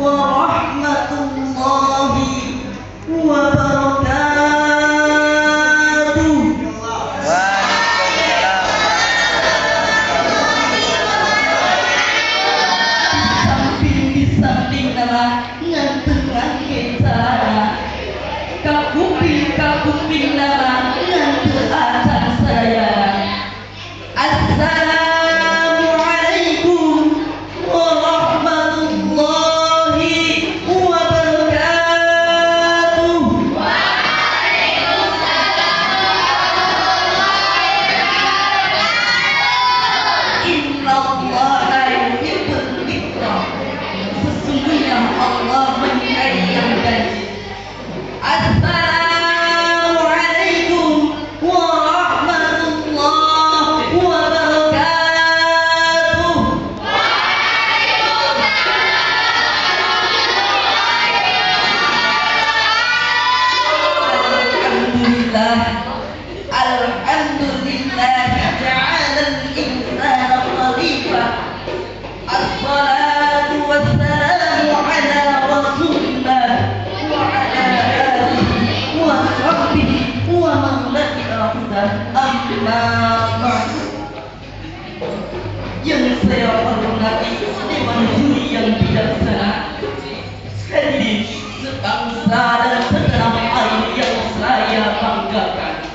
warahmatullahi wabarakatuh. Di samping nama ngantengan kita kapuping nama ngantu acan saya. Assalamualaikum warahmatullahi wabarakatuh. Innallaha yuhibbul ikrah. Sesungguhnya Allah menyukai yang janji. Assalamualaikum warahmatullahi wabarakatuh. Alhamdulillah ja'ala al-insana khalifah. Assalatu wassalamu ala rasulillah wa ala alihi wa sahbihi wa man laqiya hudah. Amma ba'd. Yang saya hormati Dewan Juri yang bijaksana, hadirin sebangsa dan segenap air yang saya banggakan.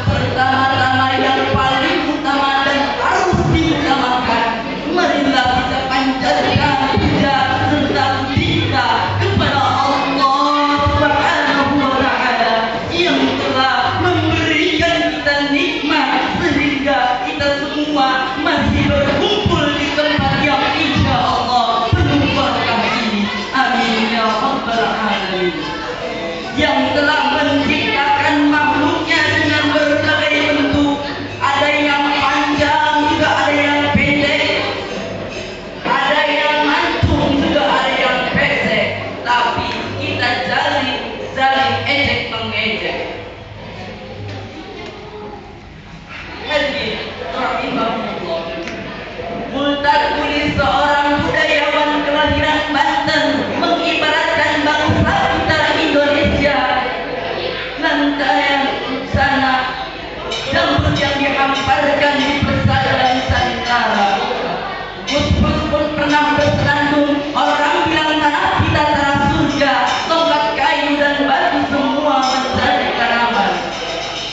Pertama-tama yang paling utama dan harus diutamakan, marilah kita panjatkan puja serta cinta kepada Allah Subhanahu wa Ta'ala yang telah memberikan kita nikmat sehingga kita semua masih berkumpul di tempat yang insya Allah penuh berkah ini. Amin ya rabbal alamin. Yang telah menciptakan makhluknya dengan berbagai bentuk, ada yang panjang juga ada yang pendek, ada yang mantung juga ada yang pesek, tapi kita saling ejek mengejek. Hadirin rahimahullah, Multakuli seorang budayawan kelahiran Banten mengibaratkan bangsa kita Indonesia lantaian sana jambut yang dihamparkan di persada Nusantara. Gus-gus pun pernah bersandung, orang bilang tanah kita tanah surga, tongkat kayu dan batu semua menjadi tanaman.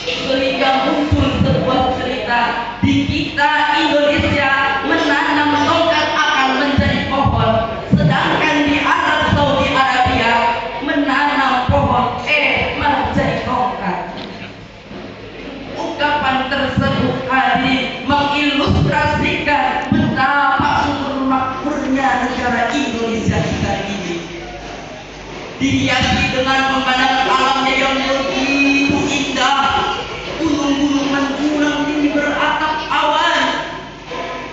Sehingga muncul sebuah cerita di kita Indonesia menanam tongkat akan menjadi pohon, sedangkan di Arab Saudi Arabia menanam pohon menjadi tongkat. Ungkapan tersebut tadi mengilustrasikan betapa sumber makmurnya negara Indonesia kita ini, dihiasi dengan pemandangan alamnya yang begitu indah. Gunung-gunung menjulang tinggi beratap awan,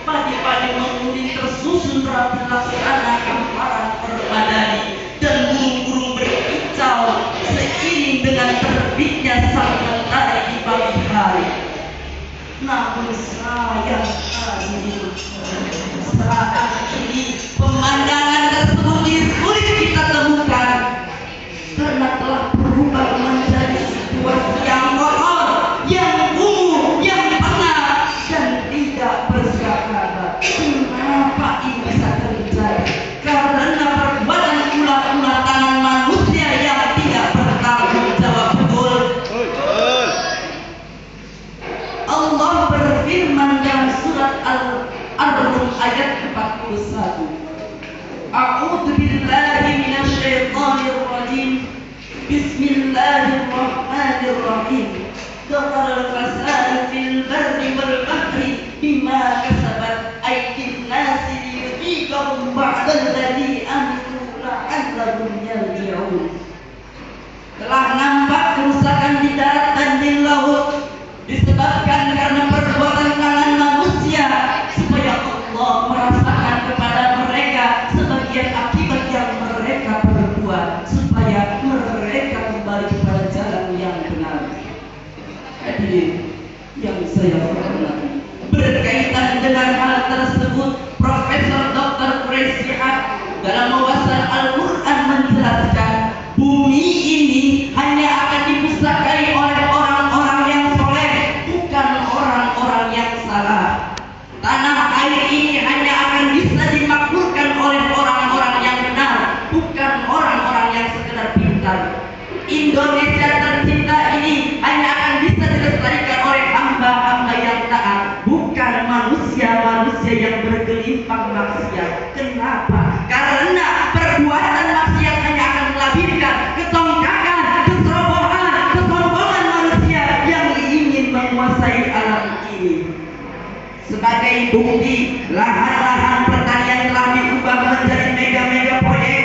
padi-padi menguning tersusun rapi laksana hamparan permadani, dan burung-burung berkicau seiring dengan terbitnya sang mentari di pagi hari. Namun sayang sekali, saat ini pemandangan tersebut sulit kita temukan karena telah berubah menjadi situasi yang kotor, yang kumuh, yang pengap dan tidak bersahabat. Kenapa ini bisa terjadi? Karena perbuatan ulah-ulah tangan manusia yang tidak bertanggung jawab. Betul. Allah berfirman dalam surat Al-Rum ayat 41. A'udzu billahi minasyaitonir rajim. Bismillahirrahmanirrahim. Dhaharal fasadu fil barri wal bahri bima kasabat aydin nasi liyuziqahum ba'dalladzi amilu la'allahum yarji'un. Telah nampak kerusakan di darat dan di laut disebabkan karena perbuatan tangan manusia, supaya Allah merasakan kepada mereka sebagian akibat yang mereka perbuat, supaya mereka kembali kepada jalan yang benar. Hadirin yang saya hormati, berkaitan dengan hal tersebut, Profesor Dr. Quraish Shihab menyimpang maksiat. Kenapa? Karena perbuatan maksiat hanya akan melahirkan ketongkakan, kesombongan, kesombongan manusia yang ingin menguasai alam ini. Sebagai bukti, lahan-lahan pertanian telah diubah menjadi mega-mega proyek.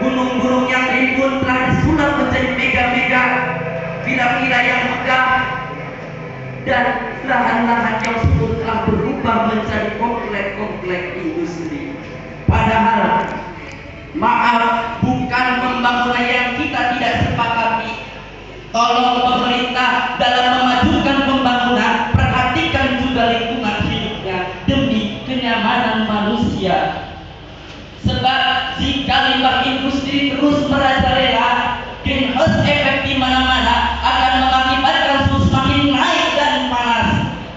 Gunung-gunung yang rimbun telah disulap menjadi mega-mega villa-villa yang megah, dan lahan-lahan yang subur telah berubah menjadi komplek-komplek industri. Padahal, maaf, bukan pembangunan yang kita tidak sepakati. Tolong pemerintah dalam memajukan pembangunan, perhatikan juga lingkungan hidupnya demi kenyamanan manusia. Sebab jika limbah industri terus merajalela, greenhouse effect di mana-mana akan mengakibatkan suhu semakin naik dan panas.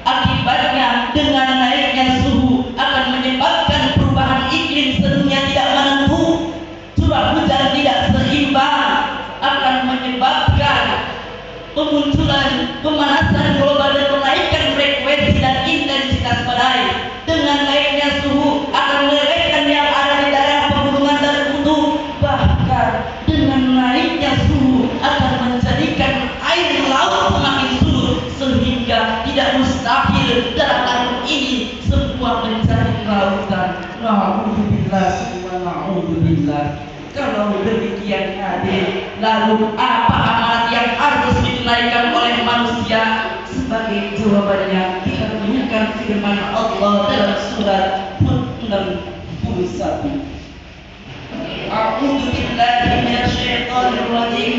Akibatnya dengan naiknya suhu akan menyebabkan perubahan iklim sedunia tidak menentu, curah hujan tidak seimbang, akan menyebabkan pemunculan pemanasan global dan kenaikan frekuensi dan intensitas badai. Dengan naiknya suhu akan melelehkan yang ada di daerah pegunungan dan kutub. Bahkan dengan naiknya suhu akan menjadikan air laut semakin surut, sehingga tidak mustahil daratan ini semua menjadi lautan. Na'udzubillah wa na'udzubillah. Kalau demikian hadir, lalu apa amanat yang harus ditunaikan oleh manusia? Sebagai jawabannya, kita temukan firman Allah dalam surat Hud 61. A'udzu billahi minasyaitonir rajim.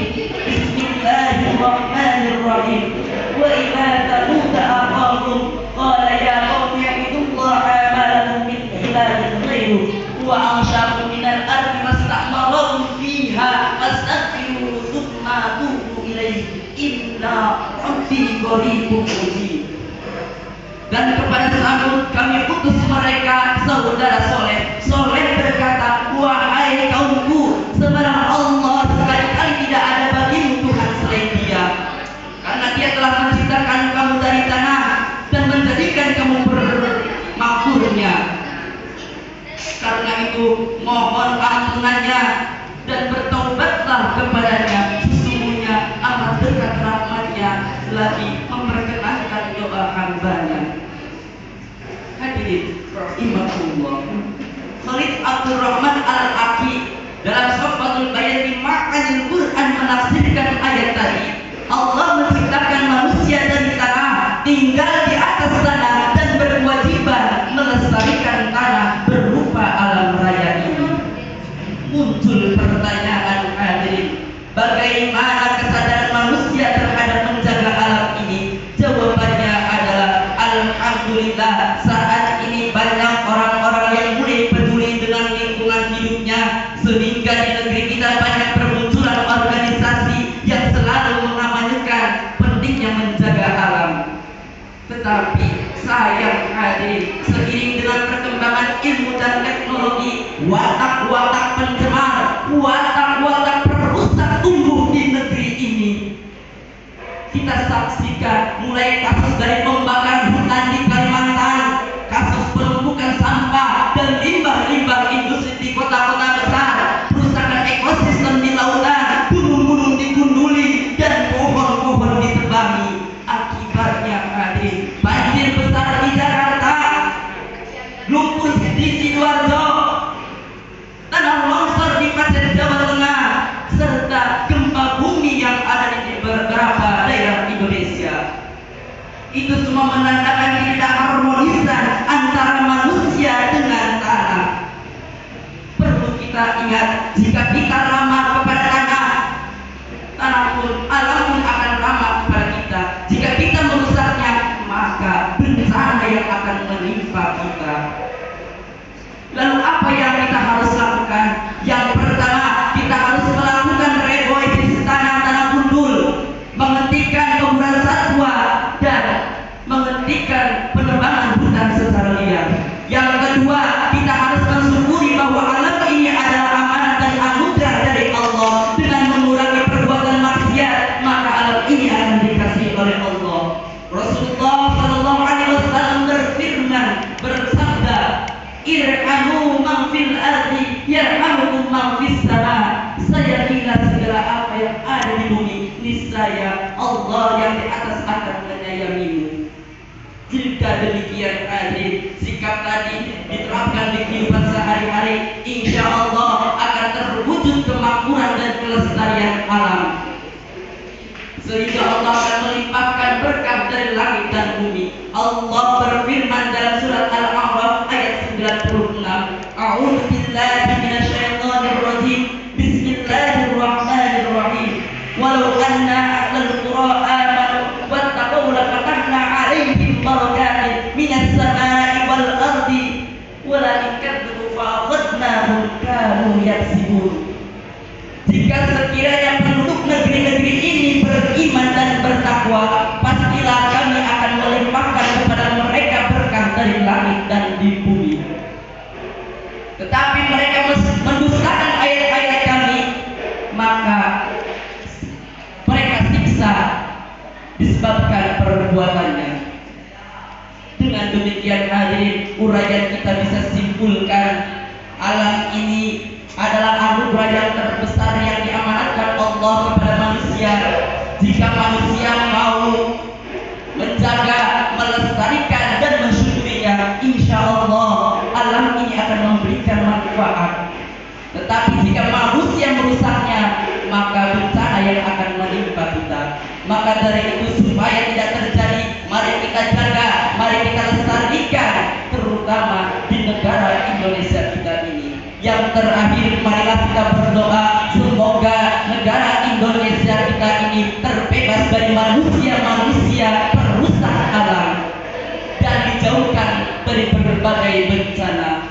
Bismillahirrahmanirrahim. Wa idza taquta aqakum qala ya qaumi ibudullaha ma lakum min ilahin ghairuh wa anshakum minal ardi wastamarakum fiha fastaghfiruhu thumma tubu ilaihi inna rabbi qaribun mujib. Dan kepada Samud kami utus mereka saudara Soleh. Soleh berkata, wahai kaumku, sebenarnya Allah sekali-kali tidak ada bagimu Tuhan selain Dia, karena Dia telah menciptakan kamu dari tanah dan menjadikan kamu bermakmurnya. Karena itu mohon ampunannya dan bertobatlah kepadanya. Sesungguhnya amat dekat rahmatnya, lagi memperkenankan doa hambanya. Hadirin rahimakumullah. Khalid Abdul Rahman Al-Aqi dalam Sofatul Bayan di Ma'anil Quran menafsirkan ayat tadi. Allah menciptakan manusia dari tanah, tinggal di atas tanah dan berkewajiban melestarikan tanah berupa alam raya ini. Muncul pertanyaan hadirin, bagaimana kesadaran manusia terhadap menjaga alam ini? Jawabannya adalah alhamdulillah, saat ini banyak orang-orang yang mulai peduli dengan lingkungan hidupnya, sehingga di negeri kita banyak bermunculan organisasi yang selalu mengamankan pentingnya menjaga alam. Tetapi sayang hadirin, seiring dengan perkembangan ilmu dan teknologi, watak-watak pencemar, watak-watak perusak tumbuh di negeri ini. Kita saksikan mulai kasus dari pembakaran hutan di Kalimantan, kasus penumpukan sampah dan limbah-limbah industri di kota-kota besar, perusakan ekosistem di lautan, gunung-gunung digunduli dan pohon-pohon ditebangi. Akibatnya hadirin, banjir besar di Jakarta, lumpur di Sidoarjo, tanah longsor di Aceh Jawa Tengah, serta gempa bumi yang ada di beberapa daerah Indonesia. Itu semua menandakan ketidakharmonisan antara manusia dengan tanah. Perlu kita ingat, jika kita ramah kepada tanah, tanah pun, alam pun akan ramah kepada kita. Jika kita merusaknya, maka bencana yang akan menimpa kita. Lalu apa yang kita harus lakukan? Yang pertama, kita harus melakukan reboisasi tanah gundul, menghentikan pemburuan satwa dan menghentikan penebangan hutan secara liar. Yang kedua, kita harus mensyukuri bahwa alam ini adalah amanat dan anugerah dari Allah. Dengan mengurangi perbuatan maksiat, maka alam ini akan dikasihi oleh Allah. Rasulullah Shallallahu Alaihi Wasallam berfirman, bersabda, Irhamu man fil ardi yarhamukum man fis sama. Sayangilah segala apa yang ada di bumi, niscaya Allah yang di atas akan menyayangimu. Jika demikian hadirin, sikap tadi diterapkan di kehidupan sehari-hari, insya Allah akan terwujud kemakmuran dan kelestarian alam. Sehingga Allah akan melimpahkan berkah dari langit dan bumi. Allah berfirman dalam surat Al-A'raf ayat 96, A'udzu billahi minasyaitonir rajim. Bismillahirrahmanirrahim. Walau anna ahlal qura amanu wattaqu lafatahna 'alaihim barakatin minas samaa'i wal ardi walakin kadzabu fa'akhadnahum kanu yaksibun. Jika sekiranya penduduk negeri-negeri ini beriman dan bertakwa, pastilah kami akan melimpahkan kepada mereka berkah dari langit dan di bumi. Tetapi mereka mendustakan ayat-ayat kami, maka mereka siksa disebabkan perbuatannya. Dengan demikian hadirin, uraian kita bisa simpulkan, alam ini adalah anugerah yang terbesar yang diamanatkan Allah kepada manusia. Jika manusia mau menjaga, melestarikan dan mensyukurinya, insya Allah alam ini akan memberikan manfaat. Tetapi jika manusia merusaknya, maka bencana yang akan menimpa kita. Maka dari itu, supaya tidak terjadi, mari kita jaga, mari kita lestarikan, terutama di negara Indonesia kita ini. Yang terakhir, marilah kita berdoa semoga negara Indonesia kita ini terbebas dari manusia-manusia perusak alam dan dijauhkan dari berbagai bencana.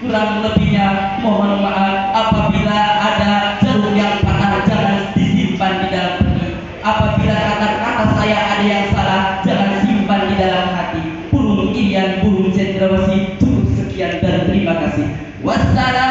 Kurang lebihnya mohon maaf. Apabila ada jarum yang patah, jangan disimpan di dalam hati. Apabila kata-kata saya ada yang salah, jangan simpan di dalam hati. Burung Irian, burung cendrawasih, cukup sekian dan terima kasih. Wassalam.